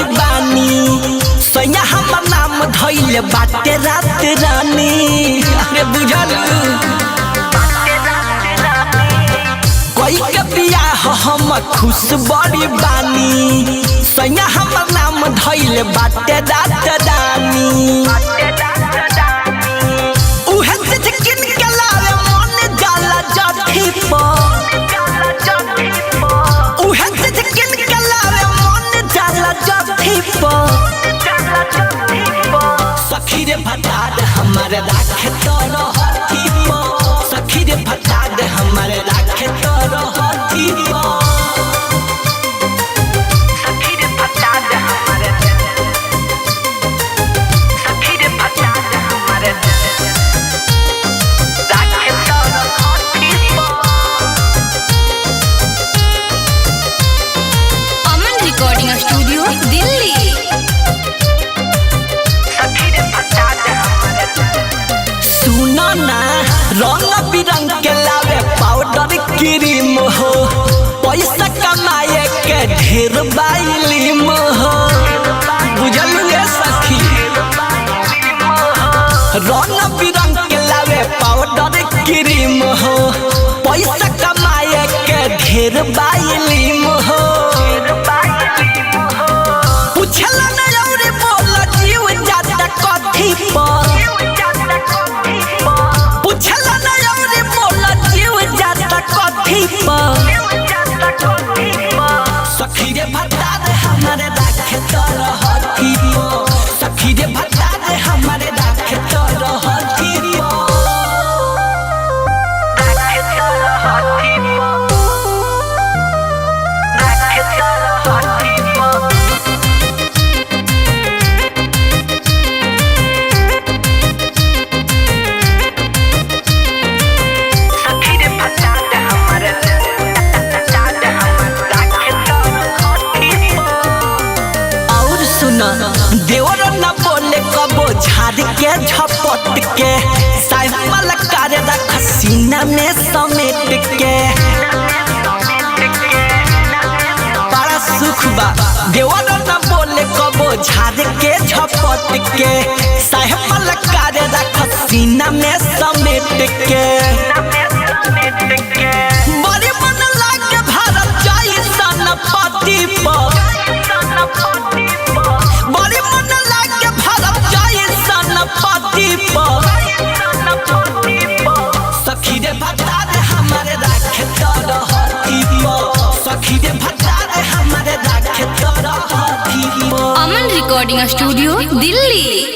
बड़ी बानी सैया हमर नाम धइल बाटे रात रानी। अरे बुझल कोई के बियाह हम खुश बड़ी बानी सैया हमर नाम धइल बाटे रात रानी। उहे से किन के लावे मन जाला जठी पर उहे से किन के लावे मन जाला जठी पर। सखी रे भटार हमारे राखे तोर हठी पर सखी रे भटार हमारे राखे तोर हठी पर। अमन रिकॉर्डिंग स्टूडियो दिल्ली। सुनो ना रंग बिरंग के लावे पाउडर क्रीम हो पैसा कमाए के ढेर बाइलिम हो। बुझल रे सखी रंग बिरंग के लावे पाउडर क्रीम हो पैसा कमाए के ढेर बाइलिम हो। पूछला ना और बोल जीव जाता कथी पर पूछला ना और बोल जीव जाता कथी पर। सखी रे भटार हमारे राखे तोर हठी पर सखी रे भटार हमारे राखे तोर हठी पर। और सुना देवर न बोले कबो झाड़ के झपट के साइमल कर रख सीना में समेट के। बड़ा सुख बा देवर न बोले कबो झाड़ के झपट के साइमल कर रख सीना में समेट के। बड़ी मन लागे भारत जाई सन पति पर बड़ी मन लागे भारत जाई सन पति पर। सखी रे भटार हमारे राखे तोर हठी पर सखी रे भटार हमारे राखे तोर हठी पर। अमन रिकॉर्डिंग स्टूडियो दिल्ली।